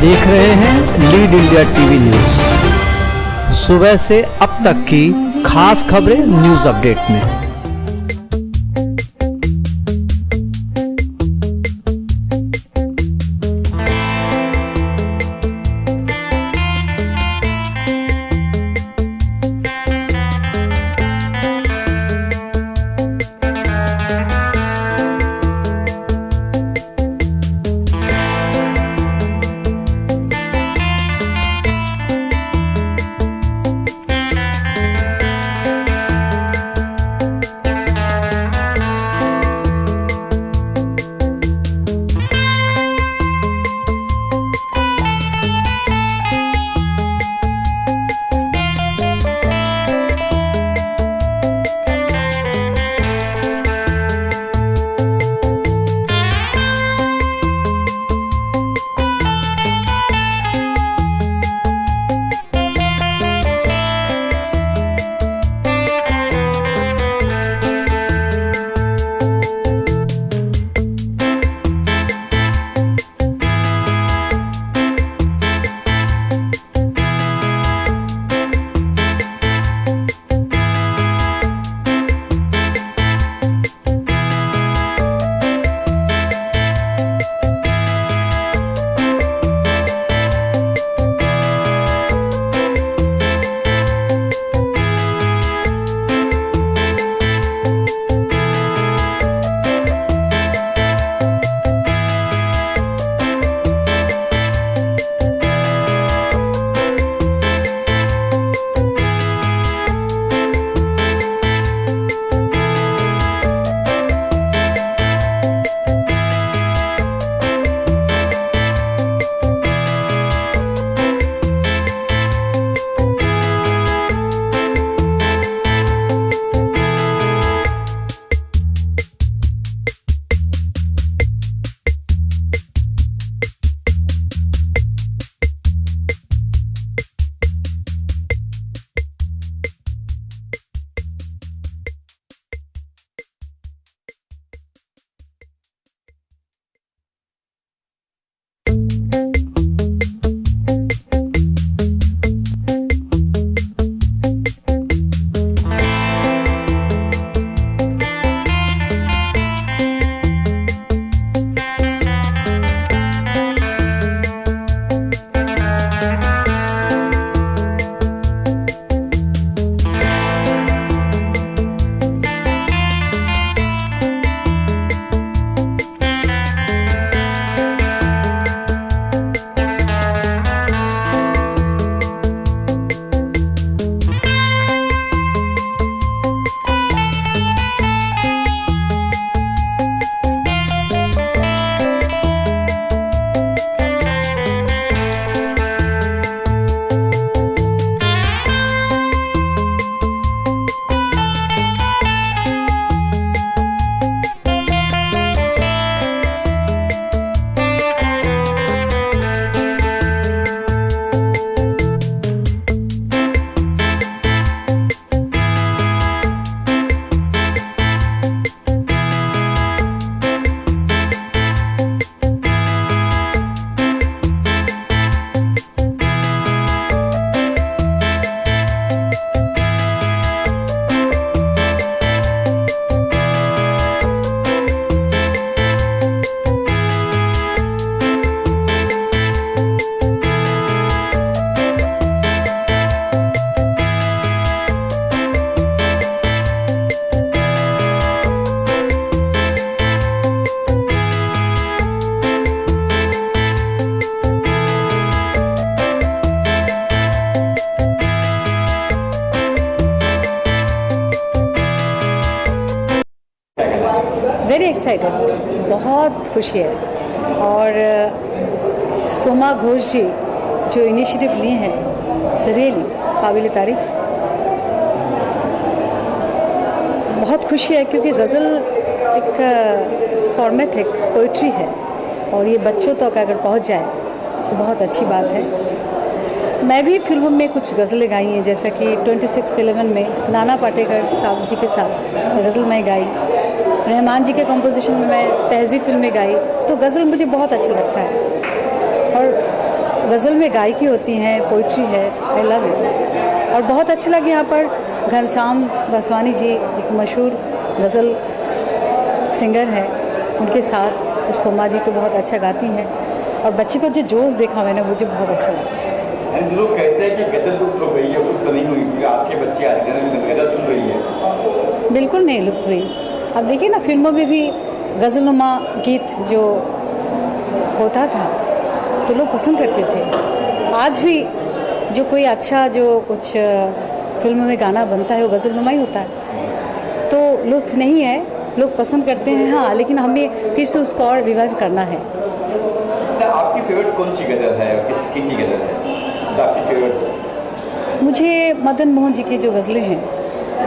देख रहे हैं लीड इंडिया टीवी न्यूज। सुबह से अब तक की खास खबरें न्यूज अपडेट में। वेरी एक्साइटेड, बहुत खुशी है। और सोमा घोष जी जो इनिशिएटिव लिए हैं रियली काबिल तारीफ। बहुत खुशी है क्योंकि गज़ल एक फॉर्मेट है, पोइट्री है, और ये बच्चों तक अगर पहुंच जाए तो बहुत अच्छी बात है। मैं भी फिल्मों में कुछ गज़लें गाई हैं, जैसा कि 26/11 में नाना पाटेकर साहब जी के साथ गज़ल मैं गाई, रहमान जी के कंपोजिशन में मैं तहज़ीब फिल्म में गाई। तो गज़ल मुझे बहुत अच्छा लगता है और गज़ल में गायकी होती है, पोइट्री है, आई लव इट। और बहुत अच्छा लगा यहाँ पर घनश्याम वासवानी जी एक मशहूर गज़ल सिंगर है, उनके साथ सोमा जी तो बहुत अच्छा गाती हैं और बच्चे का जो जोश देखा मैंने मुझे बहुत अच्छा लगा। लोग कहते हैं कि गज़ल लुप्त हो गई है, कुछ तो नहीं हुई क्योंकि आपके बच्चे आते हैं गज़ल सुन रही है। बिल्कुल नहीं लुप्त हुई। अब देखिए ना, फिल्मों में भी गज़लनुमा गीत जो होता था तो लोग पसंद करते थे। आज भी जो कोई अच्छा जो कुछ फिल्म में गाना बनता है वो गज़लनुमा ही होता है, तो लुप्त नहीं है, लोग पसंद करते हैं। हाँ, लेकिन हमें फिर से उसको और रिवाइव करना है। तो आपकी फेवरेट कौन सी गज़ल है, किसकी की गज़ल है तो आपकी फेवरेट? मुझे मदन मोहन जी की जो गज़लें हैं,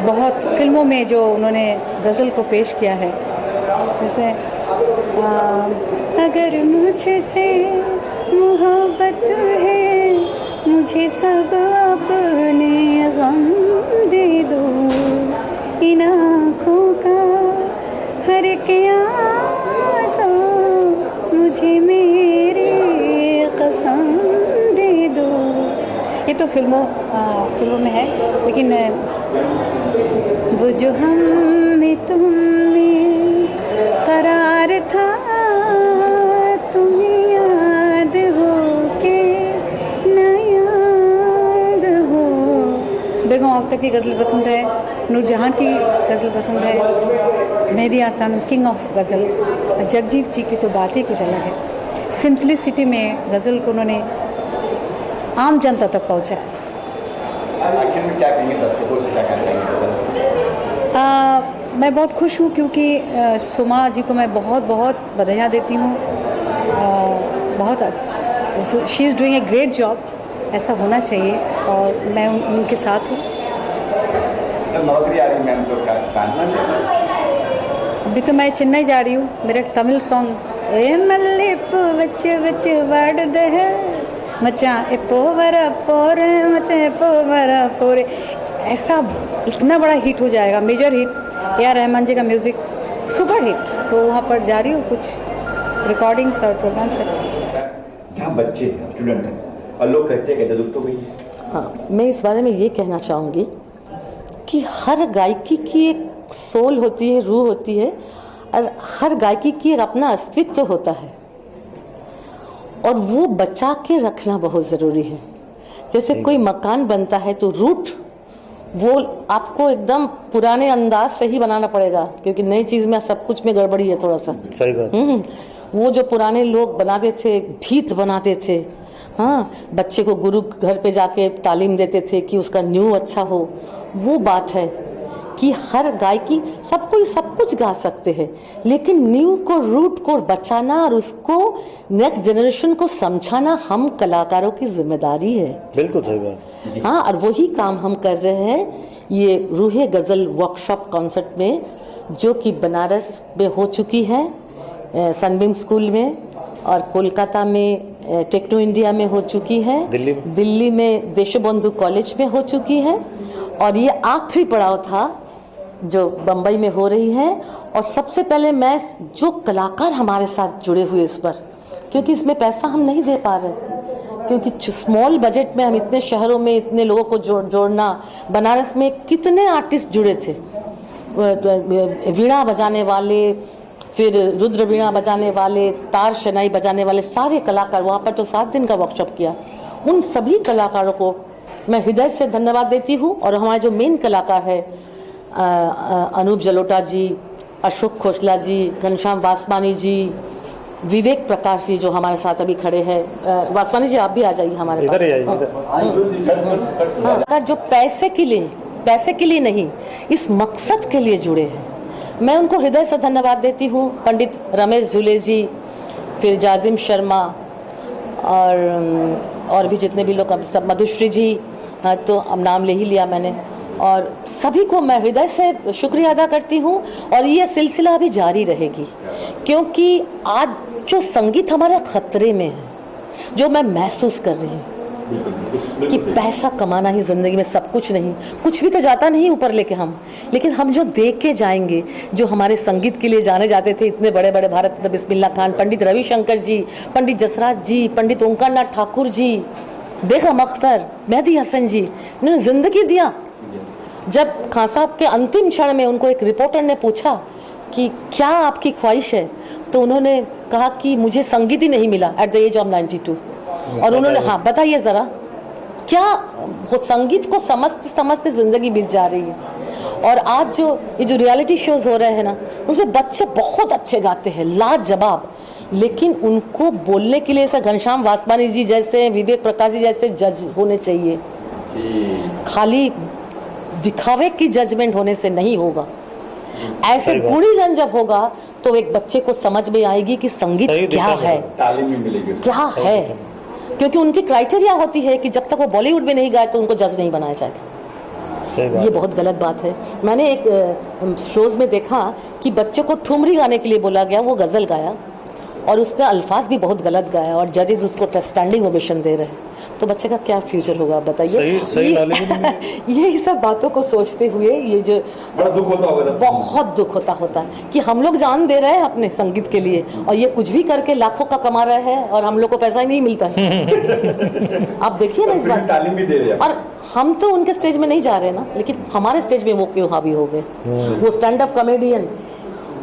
बहुत फिल्मों में जो उन्होंने गज़ल को पेश किया है, जैसे अगर मुझसे मोहब्बत है, मुझे सब अपने गम दे दो, इन आँखों का हर आंसू मुझे मेरी कसम दे दो। ये तो फिल्मों में है, लेकिन वो जो हम में तुम में करार था, तुम्हें याद हो के न याद हो। बेगम आफ्ताब की गज़ल पसंद है, नूरजहां की गज़ल पसंद है, मेहदी हसन किंग ऑफ गज़ल, जगजीत जी की तो बात ही कुछ अलग है। सिंपलिसिटी में गज़ल को उन्होंने आम जनता तक पहुँचाया। आखिर में क्या कहेंगे दर्शकों से, क्या कहना चाहेंगे? मैं बहुत खुश हूँ क्योंकि सोमा जी को मैं बहुत बहुत बधाइयाँ देती हूँ। बहुत she is doing a great job, ऐसा होना चाहिए और मैं उनके साथ हूँ। तो नौकरी आ रही मैम, तो अभी तो मैं चेन्नई जा रही हूँ। मेरा एक तमिल सॉन्ग ए मल्लिप्पू बच्चे बच्चे बाड़ दे मचा ए पोवरा पोरे मचा ए पोवरा पोरे, ऐसा इतना बड़ा हिट हो जाएगा, मेजर हिट। ए.आर. रहमान जी का म्यूज़िक, सुपर हिट। तो वहाँ पर जा रही हूँ, कुछ रिकॉर्डिंग्स और प्रोग्राम्स हैं जहाँ बच्चे स्टूडेंट हैं और लोग कहते हैं कि लुप्त हो गई है। हाँ, मैं इस बारे में ये कहना चाहूँगी कि हर गायकी की एक सोल होती है, रूह होती है, और हर गायकी की एक अपना अस्तित्व होता है और वो बचा के रखना बहुत ज़रूरी है। जैसे कोई मकान बनता है तो रूट वो आपको एकदम पुराने अंदाज से ही बनाना पड़ेगा, क्योंकि नई चीज़ में सब कुछ में गड़बड़ी है थोड़ा सा। सही बात। वो जो पुराने लोग बनाते थे, भीत बनाते थे, हाँ, बच्चे को गुरु घर पे जाके तालीम देते थे कि उसका न्यू अच्छा हो। वो बात है कि हर गायकी सब कुछ गा सकते हैं, लेकिन न्यू को, रूट को बचाना और उसको नेक्स्ट जनरेशन को समझाना हम कलाकारों की जिम्मेदारी है। बिल्कुल सही बात। हाँ, और वही काम हम कर रहे हैं ये रूहे गज़ल वर्कशॉप कॉन्सर्ट में, जो कि बनारस में हो चुकी है, सनबीम स्कूल में, और कोलकाता में टेक्नो इंडिया में हो चुकी है, दिल्ली में देशबंधु कॉलेज में हो चुकी है, और ये आखिरी पड़ाव था जो बम्बई में हो रही है। और सबसे पहले मैं जो कलाकार हमारे साथ जुड़े हुए इस पर, क्योंकि इसमें पैसा हम नहीं दे पा रहे, क्योंकि स्मॉल बजट में हम इतने शहरों में इतने लोगों को जोड़ना। बनारस में कितने आर्टिस्ट जुड़े थे, वीणा बजाने वाले, फिर रुद्र वीणा बजाने वाले, तार शनाई बजाने वाले, सारे कलाकार वहाँ पर तो 7 दिन का वर्कशॉप किया। उन सभी कलाकारों को मैं हृदय से धन्यवाद देती हूँ। और हमारे जो मेन कलाकार है, अनूप जलोटा जी, अशोक खोसला जी, घनश्याम वासवानी जी, विवेक प्रकाश जी जो हमारे साथ अभी खड़े हैं। वासवानी जी आप भी आ जाइए हमारे पास। हाँ, जो पैसे के लिए नहीं, इस मकसद के लिए जुड़े हैं, मैं उनको हृदय से धन्यवाद देती हूँ। पंडित रमेश झूले जी, फिर जाजिम शर्मा, और भी जितने भी लोग, सब, मधुश्री जी, तो अब नाम ले ही लिया मैंने, और सभी को मैं हृदय से शुक्रिया अदा करती हूँ। और ये सिलसिला अभी जारी रहेगी, क्योंकि आज जो संगीत हमारे खतरे में है, जो मैं महसूस कर रही हूँ, कि पैसा कमाना ही जिंदगी में सब कुछ नहीं, कुछ भी तो जाता नहीं ऊपर लेके हम, लेकिन हम जो देख के जाएंगे, जो हमारे संगीत के लिए जाने जाते थे इतने बड़े बड़े भारत रत्न बिस्मिल्लाह खान, पंडित रविशंकर जी, पंडित जसराज जी, पंडित ओंकार नाथ ठाकुर जी, बेगम अख्तर, मेहदी हसन जी, इन्होंने जिंदगी दिया। जब खान साहब के अंतिम क्षण में उनको एक रिपोर्टर ने पूछा कि क्या आपकी ख्वाहिश है, तो उन्होंने कहा कि मुझे संगीत ही नहीं मिला एट द एज ऑफ 92। और उन्होंने, हाँ बताइए ज़रा, क्या वो संगीत को समझते समझते ज़िंदगी बीत जा रही है। और आज जो ये जो रियलिटी शोज हो रहे हैं ना, उसमें बच्चे बहुत अच्छे गाते हैं, लाजवाब, लेकिन उनको बोलने के लिए ऐसा घनश्याम वासवानी जी जैसे, विवेक प्रकाश जी जैसे जज होने चाहिए। खाली दिखावे की जजमेंट होने से नहीं होगा। ऐसे गुणी जन जब होगा तो एक बच्चे को समझ में आएगी कि संगीत क्या है, तालीम भी मिलेगी, क्या है। क्योंकि उनकी क्राइटेरिया होती है कि जब तक वो बॉलीवुड में नहीं गाए तो उनको जज नहीं बनाया जाएगा। ये बहुत गलत बात है। मैंने एक शोज में देखा कि बच्चे को ठुमरी गाने के लिए बोला गया, वो गज़ल गाया और उसने अल्फाज भी बहुत गलत गाया और जजेस उसको स्टैंडिंग ओवेशन दे रहे हैं। तो बच्चे का क्या फ्यूचर होगा बताइए। यही सब बातों को सोचते हुए ये जो बड़ा दुख होता होगा, बहुत दुख होता है कि हम लोग जान दे रहे हैं अपने संगीत के लिए और ये कुछ भी करके लाखों का कमा रहे हैं और हम लोग को पैसा ही नहीं मिलता है। आप देखिए ना इस बात, तालीम भी दे रहे हैं। और हम तो उनके स्टेज में नहीं जा रहे ना, लेकिन हमारे स्टेज में वो क्यों हावी हो गए। वो स्टैंड अप कॉमेडियन,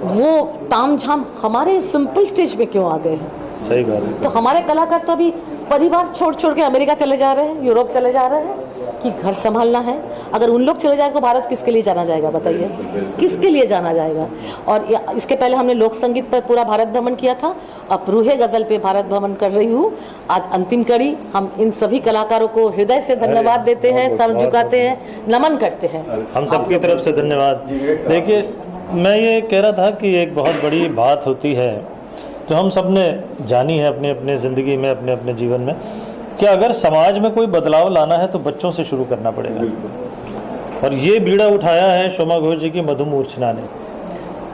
वो तामझाम हमारे सिंपल स्टेज पे क्यों आ गए हैं। सही बात है। तो हमारे कलाकार तो अभी परिवार छोड़ छोड़ के अमेरिका चले जा रहे हैं, यूरोप चले जा रहे हैं कि घर संभालना है। अगर उन लोग चले जाए तो भारत किसके लिए जाना जाएगा बताइए, किसके लिए जाना जाएगा। और इसके पहले हमने लोक संगीत पर पूरा भारत भ्रमण किया था, अब रूहे गज़ल पे भारत भ्रमण कर रही हूँ। आज अंतिम कड़ी। हम इन सभी कलाकारों को हृदय से धन्यवाद देते हैं, सर झुकाते हैं, नमन करते हैं। हम सबकी तरफ से धन्यवाद। देखिए, मैं ये कह रहा था कि एक बहुत बड़ी बात होती है जो हम सब ने जानी है अपने अपने ज़िंदगी में, अपने अपने जीवन में, कि अगर समाज में कोई बदलाव लाना है तो बच्चों से शुरू करना पड़ेगा। और ये बीड़ा उठाया है शोमा घोष जी की मधुमूर्छना ने,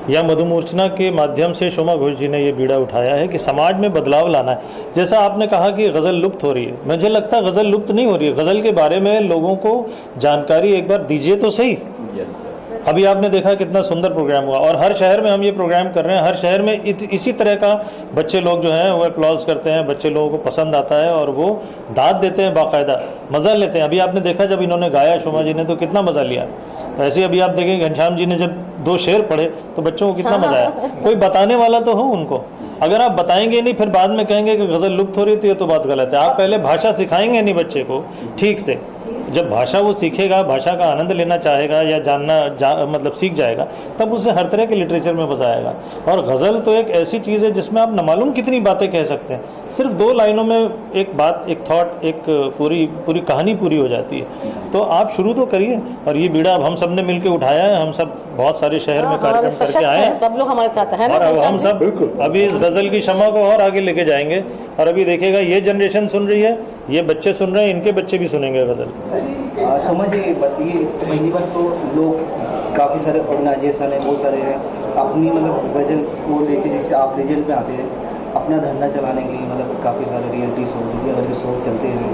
या मधुमूर्छना के माध्यम से शोमा घोष जी ने ये बीड़ा उठाया है कि समाज में बदलाव लाना है। जैसा आपने कहा कि गज़ल लुप्त हो रही है, मुझे लगता है गज़ल लुप्त नहीं हो रही है। गज़ल के बारे में लोगों को जानकारी एक बार दीजिए तो सही। अभी आपने देखा कितना सुंदर प्रोग्राम हुआ और हर शहर में हम ये प्रोग्राम कर रहे हैं। हर शहर में इसी तरह का बच्चे लोग जो हैं वो अप्लॉज करते हैं, बच्चे लोगों को पसंद आता है और वो दाद देते हैं, बाकायदा मज़ा लेते हैं। अभी आपने देखा जब इन्होंने गाया शोमा जी ने तो कितना मज़ा लिया। तो ऐसे अभी आप देखेंगे घनश्याम जी ने जब 2 शेर पढ़े तो बच्चों को कितना मज़ा आया। कोई बताने वाला तो हो उनको। अगर आप बताएंगे नहीं फिर बाद में कहेंगे कि गज़ल लुप्त हो रही तो ये तो बात गलत है। आप पहले भाषा सिखाएंगे नहीं बच्चे को ठीक से, जब भाषा वो सीखेगा, भाषा का आनंद लेना चाहेगा या मतलब सीख जाएगा, तब उसे हर तरह के लिटरेचर में मजा आएगा। और गज़ल तो एक ऐसी चीज़ है जिसमें आप न मालूम कितनी बातें कह सकते हैं। सिर्फ 2 लाइनों में एक बात, एक थॉट, एक पूरी कहानी पूरी हो जाती है। तो आप शुरू तो करिए। और ये बीड़ा अब हम सब ने मिलकर उठाया है। हम सब बहुत सारे शहर में कार्यक्रम करके आए हैं, सब लोग हमारे साथ हैं। और अब हम सब अभी इस गज़ल की शमा को और आगे लेके जाएंगे। और अभी देखिएगा ये जनरेशन सुन रही है, ये बच्चे सुन रहे हैं, इनके बच्चे भी सुनेंगे गज़ल। समझिए पहली बात तो लोग काफ़ी सारे ऑर्गेनाइजेशन है, बहुत सारे हैं अपनी मतलब गज़ल को लेके, जैसे आप लेजेंड पे आते हैं अपना धंधा चलाने के लिए, मतलब काफ़ी सारे रियलिटी शो, मीडिया वाले शो चलते हैं,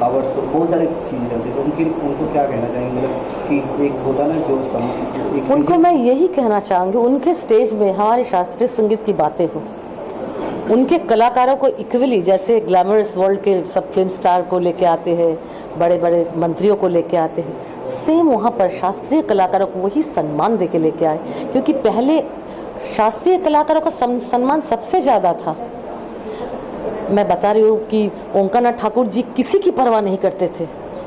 आवर्स शो, बहुत सारी चीज़ें चलती है। उनको क्या कहना चाहेंगे, मतलब कि एक होता ना जो उनको मैं यही कहना चाहूँगी, उनके स्टेज में हमारे शास्त्रीय संगीत की बातें हो, उनके कलाकारों को इक्वली, जैसे ग्लैमरस वर्ल्ड के सब फिल्म स्टार को लेके आते हैं, बड़े बड़े मंत्रियों को लेके आते हैं, सेम वहाँ पर शास्त्रीय कलाकारों को वही सम्मान दे के लेके आए। क्योंकि पहले शास्त्रीय कलाकारों का सम्मान सबसे ज़्यादा था। मैं बता रही हूँ कि ओंकार नाथ ठाकुर जी किसी की परवाह नहीं करते थे,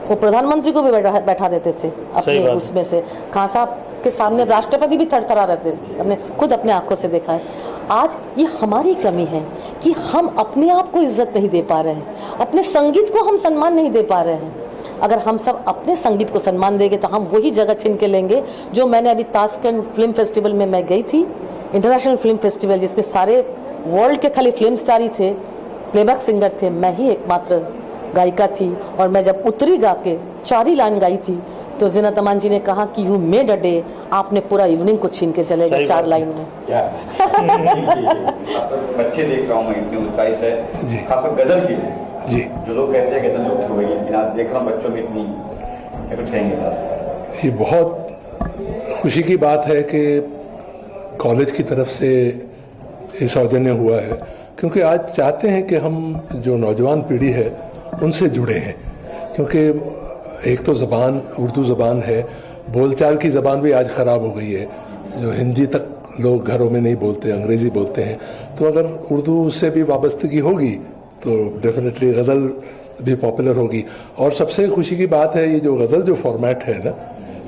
वो प्रधानमंत्री को भी बैठा देते थे अपने उसमें से। खान साहब के सामने राष्ट्रपति भी थरथरा रहते थे, हमने खुद अपने आंखों से देखा है। आज ये हमारी कमी है कि हम अपने आप को इज्जत नहीं दे पा रहे हैं, अपने संगीत को हम सम्मान नहीं दे पा रहे हैं। अगर हम सब अपने संगीत को सम्मान देंगे तो हम वही जगह छीन के लेंगे जो मैंने अभी ताशकंद फिल्म फेस्टिवल में मैं गई थी, इंटरनेशनल फिल्म फेस्टिवल, जिसमें सारे वर्ल्ड के खाली फिल्म स्टार ही थे, प्लेबैक सिंगर थे, मैं ही एकमात्र गायिका थी। और मैं जब उतरी गा के 4 ही लाइन गाई थी तो ज़ीनत अमान जी ने कहा कि यू मेड अ डे, आपने पूरा इवनिंग को छीन के चले गए 4 लाइन में। क्या बच्चे देख रहा हूँ मैं इतनी ऊंचाई से, खासकर गजल की जी। जो लोग कहते हैं गजल लुप्त हो गई, लेकिन आप देख रहा हूँ बच्चों में इतनी कुछ कहेंगे साहब? ये बहुत खुशी की बात है कि कॉलेज की तरफ से ये सौजन्य हुआ है, क्योंकि आज चाहते हैं कि हम जो नौजवान पीढ़ी है उनसे जुड़े हैं, क्योंकि एक तो ज़बान उर्दू ज़बान है, बोलचाल की ज़बान भी आज ख़राब हो गई है, जो हिंदी तक लोग घरों में नहीं बोलते, अंग्रेज़ी बोलते हैं। तो अगर उर्दू से भी वाबस्तगी होगी तो डेफिनेटली गज़ल भी पॉपुलर होगी। और सबसे खुशी की बात है ये जो गज़ल जो फॉर्मेट है ना,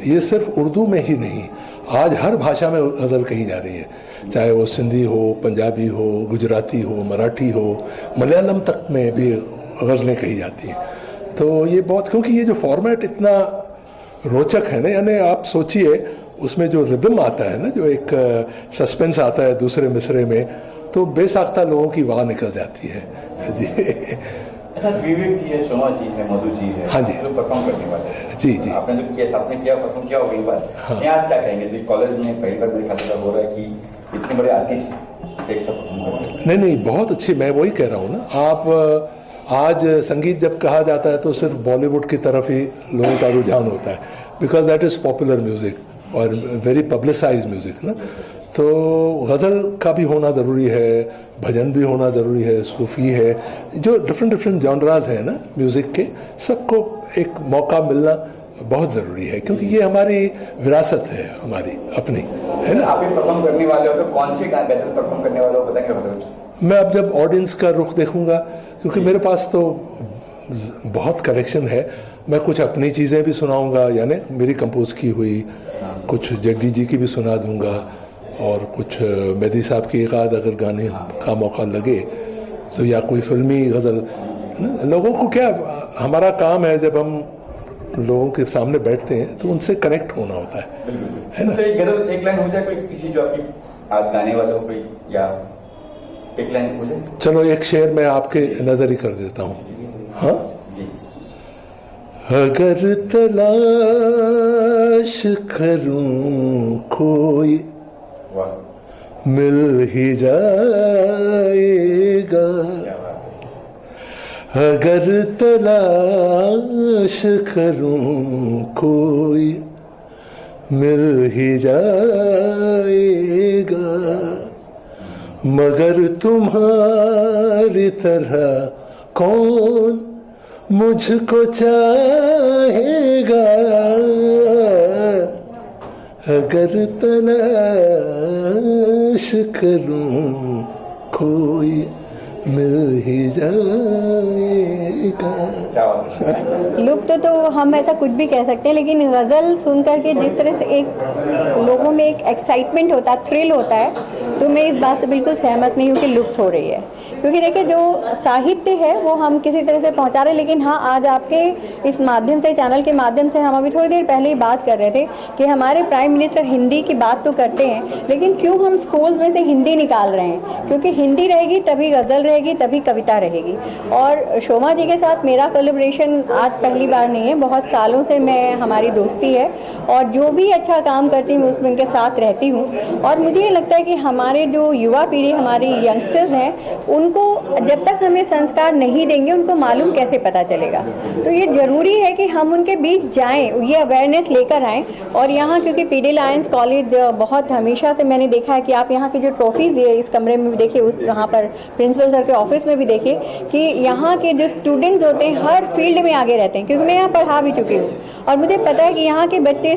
ये सिर्फ उर्दू में ही नहीं, आज हर भाषा में गज़ल कही जा रही है, चाहे वो सिंधी हो, पंजाबी हो, गुजराती हो, मराठी हो, मलयालम तक में भी गज़लें कही जाती हैं। तो ये बहुत, क्योंकि ये जो फॉर्मेट इतना रोचक है ना, यानी आप सोचिए उसमें जो रिदम आता है ना, जो एक सस्पेंस आता है दूसरे मिसरे में, तो बेसाख्ता लोगों की वाह निकल जाती है जी। अच्छा, विवेक जी है, शोमा जी है, मधु जी है, हाँ जी, लोग परफॉर्म करने वाले हैं। जी जी। आपने जो किया, साथ में किया, परफॉर्म किया होगा एक बार। हाँ। आज क्या कहेंगे जी? कॉलेज में पहली बार मेरे ख्याल से हो रहा है कि इतने बड़े आर्टिस्ट एक साथ परफॉर्म कर रहे हैं। नहीं नहीं, बहुत अच्छी, मैं वही कह रहा हूँ ना, आप आज संगीत जब कहा जाता है तो सिर्फ बॉलीवुड की तरफ ही लोगों का रुझान होता है, because that is popular music और वेरी पब्लिसाइज म्यूज़िक ना। तो गज़ल का भी होना ज़रूरी है, भजन भी होना ज़रूरी है, सूफ़ी है, जो डिफरेंट जॉनराज हैं ना म्यूज़िक के, सबको एक मौका मिलना बहुत ज़रूरी है, क्योंकि ये हमारी विरासत है, हमारी अपनी, है ना। आप भी परफॉर्म करने वाले हो तो कौन सी गज़ल परफॉर्म करने वाले हो, बताएंगे? मैं अब जब ऑडियंस का रुख देखूंगा, क्योंकि मेरे पास तो बहुत कलेक्शन है, मैं कुछ अपनी चीज़ें भी सुनाऊंगा, यानी मेरी कंपोज की हुई, कुछ जग्गी जी की भी सुना दूंगा, और कुछ मेहदी साहब की एक आध अगर गाने का मौका लगे तो, या कोई फिल्मी गज़ल। लोगों को क्या, हमारा काम है जब हम लोगों के सामने बैठते हैं तो उनसे कनेक्ट होना होता है ना। तो एक गज़ल, एक लाइन हो जाए कोई किसी जो आपकी आज गाने वाले हो कोई, या एक लाइन हो जाए? चलो एक शेर मैं आपके नज़र ही कर देता हूँ। हाँ जी। अगर तलाश करूं कोई मिल ही जाएगा, अगर तलाश करूं कोई मिल ही जाएगा, मगर तुम्हारी तरह कौन मुझको चाहेगा, अगर तलाश करूं कोई मिल ही जाएगा। लुप्त तो हम ऐसा कुछ भी कह सकते हैं, लेकिन गज़ल सुन करके जिस तरह से एक लोगों में एक एक्साइटमेंट होता है, थ्रिल होता है, तो मैं इस बात से बिल्कुल सहमत नहीं हूँ कि लुप्त हो रही है। क्योंकि देखिए, जो साहित्य है वो हम किसी तरह से पहुंचा रहे हैं, लेकिन हाँ, आज आपके इस माध्यम से, चैनल के माध्यम से, हम अभी थोड़ी देर पहले ही बात कर रहे थे कि हमारे प्राइम मिनिस्टर हिंदी की बात तो करते हैं, लेकिन क्यों हम स्कूल्स में से हिंदी निकाल रहे हैं? क्योंकि हिंदी रहेगी तभी गज़ल रहेगी, तभी कविता रहेगी। और शोमा जी के साथ मेरा कोलैबोरेशन आज पहली बार नहीं है, बहुत सालों से हमारी दोस्ती है, और जो भी अच्छा काम करती हूँ उसमें उनके साथ रहती हूँ। और मुझे ये लगता है कि हमारे जो युवा पीढ़ी, हमारी यंगस्टर्स हैं, उनको जब तक हमें संस्कार नहीं देंगे उनको मालूम कैसे पता चलेगा। तो ये ज़रूरी है कि हम उनके बीच जाएं, ये अवेयरनेस लेकर आएं। और यहाँ क्योंकि पीडी लायंस कॉलेज बहुत हमेशा से मैंने देखा है कि आप यहाँ की जो ट्रॉफीज़ है, इस कमरे में भी देखिए, उस वहाँ पर प्रिंसिपल सर के ऑफिस में भी देखिए कि यहाँ के जो स्टूडेंट्स होते हैं हर फील्ड में आगे रहते हैं, क्योंकि मैं यहाँ पढ़ा भी चुकी हूँ और मुझे पता है कि यहाँ के बच्चे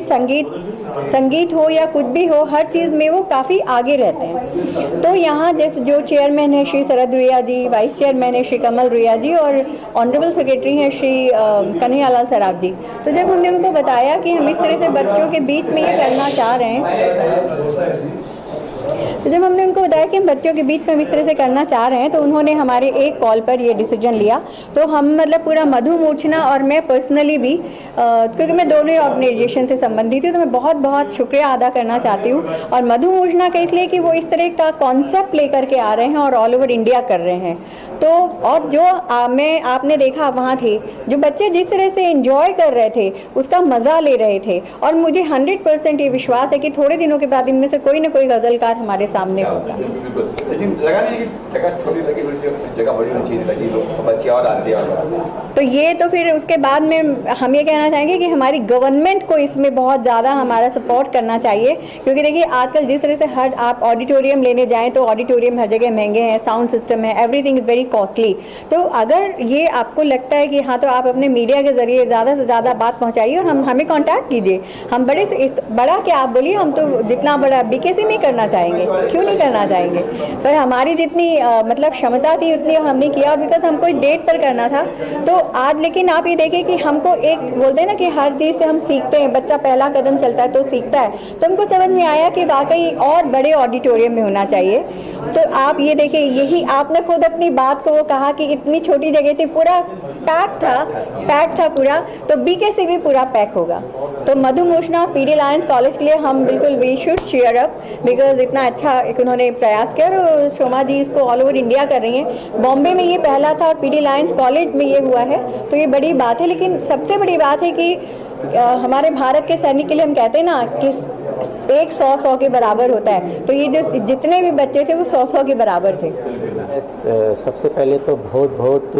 संगीत हो या कुछ भी हो, हर चीज़ में वो काफ़ी आगे रहते हैं। तो यहाँ जैसे जो चेयरमैन है श्री शरद रुइया जी, वाइस चेयरमैन है श्री कमल रुइया जी, और ऑनरेबल सेक्रेटरी हैं श्री कन्हैयालाल सराफ जी, तो जब हमने उनको बताया कि हम इस तरह से बच्चों के बीच में ये करना चाह रहे हैं, तो जब हमने उनको बताया कि हम बच्चों के बीच में हम इस तरह से करना चाह रहे हैं, तो उन्होंने हमारे एक कॉल पर ये डिसीजन लिया। तो हम मतलब पूरा मधु मूर्छना और मैं पर्सनली भी, क्योंकि मैं दोनों ही ऑर्गेनाइजेशन से संबंधित हूँ, तो मैं बहुत बहुत शुक्रिया अदा करना चाहती हूँ। और मधु मूर्छना का इसलिए कि वो इस तरह का कॉन्सेप्ट लेकर के आ रहे हैं और ऑल ओवर इंडिया कर रहे हैं। तो और जो आपने देखा वहाँ थे जो बच्चे जिस तरह से एंजॉय कर रहे थे, उसका मज़ा ले रहे थे, और मुझे 100% ये विश्वास है कि थोड़े दिनों के बाद इनमें से कोई ना कोई गज़लकार हमारे सामने होगा। लेकिन लगा नहीं कि जगह छोटी लगी, जगह बड़ी होनी चाहिए लगी, लोग बच्चे और आते तो ये तो फिर उसके बाद में हम ये कहना चाहेंगे कि हमारी गवर्नमेंट को इसमें बहुत ज़्यादा हमारा सपोर्ट करना चाहिए, क्योंकि देखिए आजकल जिस तरह से हर आप ऑडिटोरियम लेने जाएं तो ऑडिटोरियम हर जगह महंगे हैं, साउंड सिस्टम है, एवरीथिंग इज़ वेरी कॉस्टली। तो अगर ये आपको लगता है कि हाँ, तो आप अपने मीडिया के ज़रिए ज़्यादा से ज़्यादा बात पहुँचाइए और हमें कॉन्टैक्ट कीजिए। हम बड़े से बड़ा क्या आप बोलिए, हम तो जितना बड़ा बीकेसी नहीं करना चाहेंगे, क्यों नहीं करना चाहेंगे, पर हमारी जितनी मतलब क्षमता थी उतनी हमने किया, और बिकॉज हमको एक डेट पर करना था। तो आज लेकिन आप ये देखें कि हमको एक बोलते हैं ना कि हर चीज़ से हम सीखते हैं, बच्चा पहला कदम चलता है तो सीखता है, तो हमको समझ में आया कि वाकई और बड़े ऑडिटोरियम में होना चाहिए। तो आप ये देखिए, यही आपने खुद अपनी बात को वो कहा कि इतनी छोटी जगह थी, पूरा पैक था पूरा, तो बीकेसी भी पूरा पैक होगा। तो मधुमोशना पीडी लायंस कॉलेज के लिए हम बिल्कुल we should cheer up, because इतना अच्छा एक उन्होंने प्रयास किया, और शोमा जी इसको ऑल ओवर इंडिया कर रही हैं। बॉम्बे में ये पहला था और पीडी लायंस कॉलेज में ये हुआ है, तो ये बड़ी बात है। लेकिन सबसे बड़ी बात है कि हमारे भारत के सैनिक के लिए हम कहते हैं ना कि एक 100 के बराबर होता है, तो ये जो जितने भी बच्चे थे वो 100 के बराबर थे। सबसे पहले तो बहुत बहुत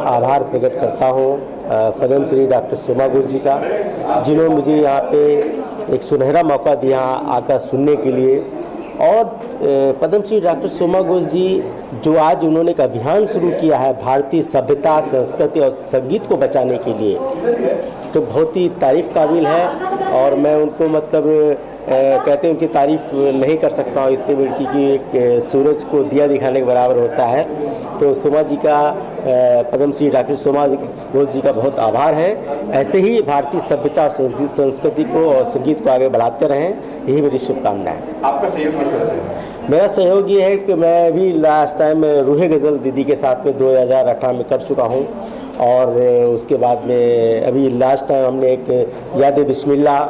आभार प्रकट करता हूँ पद्म श्री डॉक्टर सोमा घोष जी का, जिन्होंने मुझे यहाँ पे एक सुनहरा मौका दिया आकर सुनने के लिए। और पद्म श्री डॉक्टर सोमा घोष जी जो आज उन्होंने एक अभियान शुरू किया है भारतीय सभ्यता, संस्कृति और संगीत को बचाने के लिए, तो बहुत ही तारीफ़ काबिल है। और मैं उनको मतलब कहते हैं उनकी तारीफ़ नहीं कर सकता हूँ इतनी बड़ी कि एक सूरज को दिया दिखाने के बराबर होता है। तो सोमा जी का, पद्म श्री डॉक्टर सोमा घोष जी का बहुत आभार है। ऐसे ही भारतीय सभ्यता, संस्कृति को और संगीत को आगे बढ़ाते रहें, यही मेरी शुभकामनाएं। आपका सहयोग किस तरह से? मेरा सहयोग ये है कि मैं भी लास्ट टाइम रूहे गज़ल दीदी के साथ में 2018 में कर चुका हूँ, और उसके बाद में अभी लास्ट टाइम हमने एक याद बिस्मिल्लाह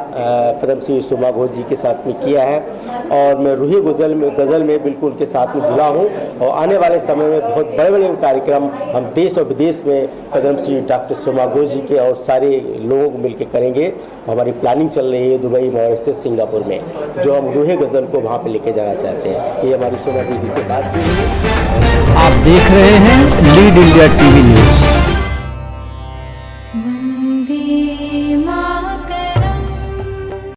पद्म श्री सोमा घोष जी के साथ में किया है, और मैं रूहे गज़ल में बिल्कुल उनके साथ में जुड़ा हूँ। और आने वाले समय में बहुत बड़े बड़े कार्यक्रम हम देश और विदेश में पद्म श्री डॉक्टर सोमा घोष जी के और सारे लोगों को मिलकर करेंगे। हमारी प्लानिंग चल रही है दुबई, मॉरिशस, सिंगापुर में, जो हम रूहे गज़ल को वहाँ पर लेके जाना चाहते हैं। ये हमारी सोमा दीदी से बात हुई। आप देख रहे हैं लीड इंडिया टीवी न्यूज़।